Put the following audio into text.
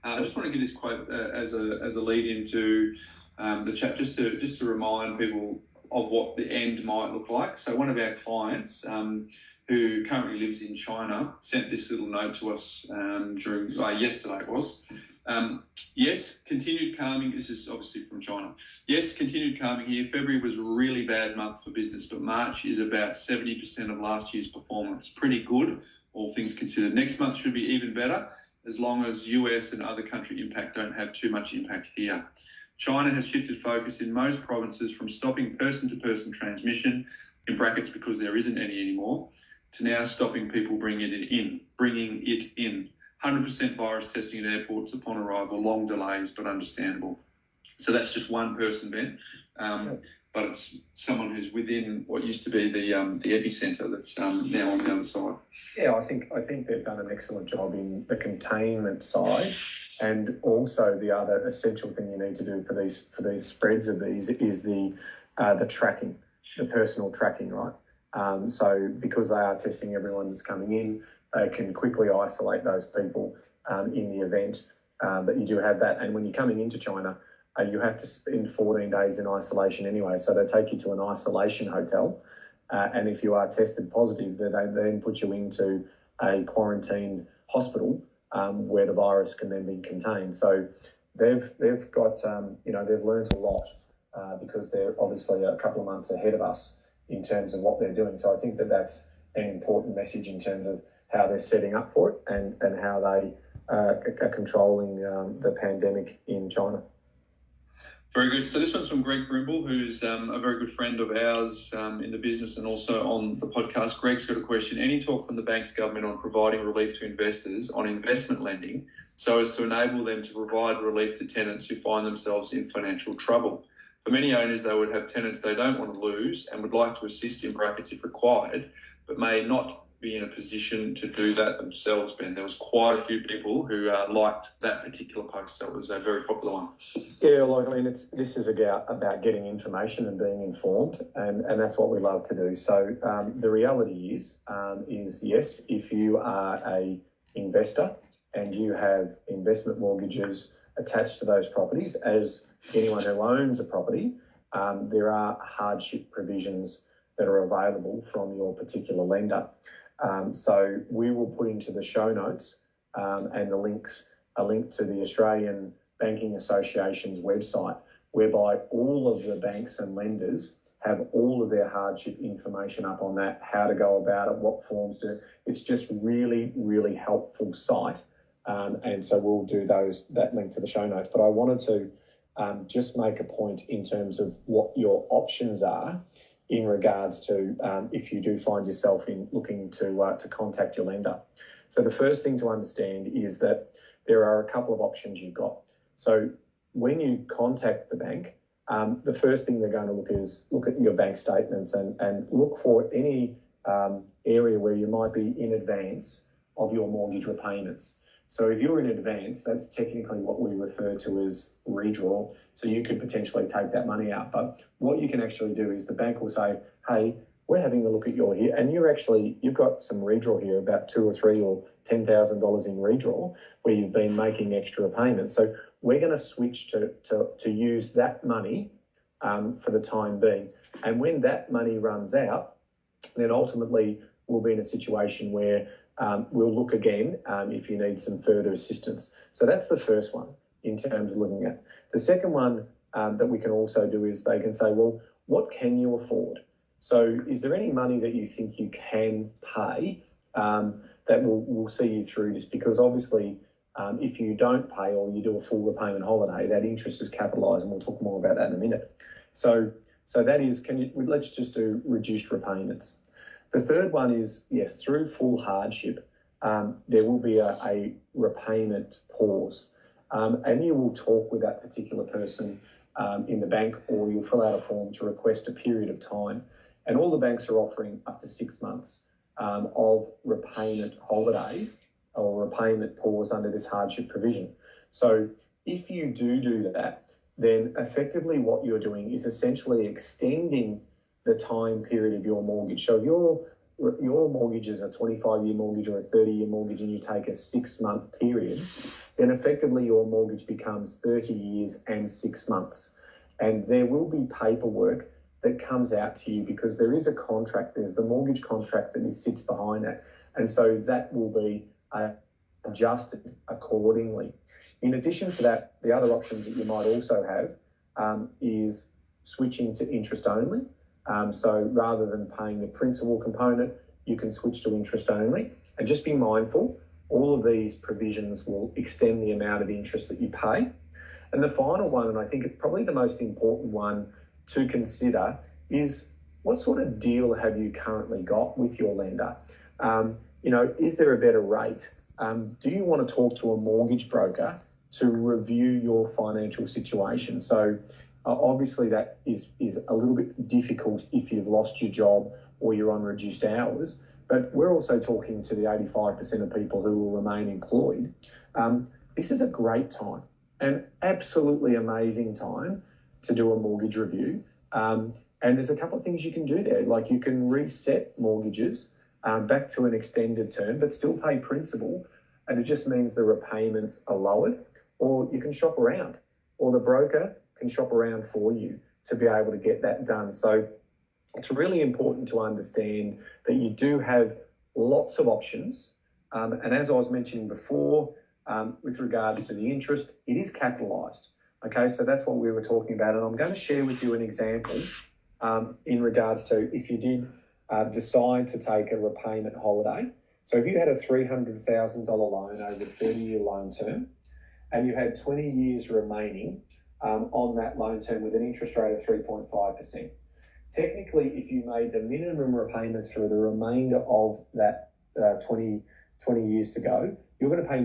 I just want to give this quote as a lead into the chat, just to remind people of what the end might look like. So one of our clients who currently lives in China sent this little note to us during yesterday it was. Yes, continued calming. This is obviously from China. Yes, continued calming here. February was a really bad month for business, but March is about 70% of last year's performance. Pretty good, all things considered. Next month should be even better, as long as US and other country impact don't have too much impact here. China has shifted focus in most provinces from stopping person-to-person transmission, in brackets because there isn't any anymore, to now stopping people bringing it in. 100% virus testing at airports upon arrival, long delays, but understandable. So that's just one person, Ben, but it's someone who's within what used to be the epicentre that's now on the other side. Yeah, I think they've done an excellent job in the containment side, and also the other essential thing you need to do for these spreads of these is the tracking, the personal tracking, right? So because they are testing everyone that's coming in, they can quickly isolate those people in the event that you do have that. And when you're coming into China, you have to spend 14 days in isolation anyway. So they take you to an isolation hotel. And if you are tested positive, they then put you into a quarantine hospital where the virus can then be contained. So they've got, they've learned a lot because they're obviously a couple of months ahead of us in terms of what they're doing. So I think that's an important message in terms of how they're setting up for it and how they are controlling the pandemic in China. Very good. So this one's from Greg Brimble, who's a very good friend of ours in the business and also on the podcast. Greg's got a question. Any talk from the bank's government on providing relief to investors on investment lending so as to enable them to provide relief to tenants who find themselves in financial trouble? For many owners, they would have tenants they don't want to lose and would like to assist in brackets if required, but may not be in a position to do that themselves, Ben. There was quite a few people who liked that particular post. That was a very popular one. Yeah, this is about getting information and being informed, and that's what we love to do. So the reality is yes, if you are a investor and you have investment mortgages attached to those properties, as anyone who owns a property, there are hardship provisions that are available from your particular lender. So we will put into the show notes and a link to the Australian Banking Association's website, whereby all of the banks and lenders have all of their hardship information up on that, how to go about it, what forms to. It's just really, really helpful site. And so we'll do that link to the show notes. But I wanted to just make a point in terms of what your options are in regards to if you do find yourself in looking to contact your lender. So the first thing to understand is that there are a couple of options you've got. So when you contact the bank, the first thing they're going to look at your bank statements and look for any area where you might be in advance of your mortgage repayments. So if you're in advance, that's technically what we refer to as redraw. So you could potentially take that money out. But what you can actually do is the bank will say, hey, we're having a look at your here, and you've got some redraw here, about $2,000 or $3,000 or $10,000 in redraw, where you've been making extra payments. So we're going to switch to use that money for the time being. And when that money runs out, then ultimately we'll be in a situation where we'll look again if you need some further assistance. So that's the first one in terms of looking at. The second one that we can also do is they can say, well, what can you afford? So is there any money that you think you can pay that will see you through this? Because obviously if you don't pay or you do a full repayment holiday, that interest is capitalised, and we'll talk more about that in a minute. So that is, let's just do reduced repayments. The third one is, yes, through full hardship, there will be a repayment pause. And you will talk with that particular person in the bank, or you'll fill out a form to request a period of time. And all the banks are offering up to 6 months of repayment holidays or repayment pause under this hardship provision. So if you do that, then effectively what you're doing is essentially extending the time period of your mortgage. So if you're your mortgage is a 25-year mortgage or a 30-year mortgage and you take a 6-month period, then effectively your mortgage becomes 30 years and 6 months. And there will be paperwork that comes out to you because there is a contract, there's the mortgage contract that sits behind that. And so that will be adjusted accordingly. In addition to that, the other options that you might also have is switching to interest only. So rather than paying the principal component, you can switch to interest only. And just be mindful, all of these provisions will extend the amount of interest that you pay. And the final one, and I think it's probably the most important one to consider, is what sort of deal have you currently got with your lender? Is there a better rate? Do you want to talk to a mortgage broker to review your financial situation? So obviously that is a little bit difficult if you've lost your job or you're on reduced hours, but we're also talking to the 85% of people who will remain employed. This is a great time, an absolutely amazing time to do a mortgage review. And there's a couple of things you can do there, like you can reset mortgages back to an extended term, but still pay principal, and it just means the repayments are lowered, or you can shop around, or the broker can shop around for you to be able to get that done. So it's really important to understand that you do have lots of options. And as I was mentioning before, with regards to the interest, it is capitalised. Okay, so that's what we were talking about. And I'm going to share with you an example in regards to if you did decide to take a repayment holiday. So if you had a $300,000 loan over a 30-year loan term and you had 20 years remaining on that loan term with an interest rate of 3.5%, technically, if you made the minimum repayments for the remainder of that 20 years to go, you're going to pay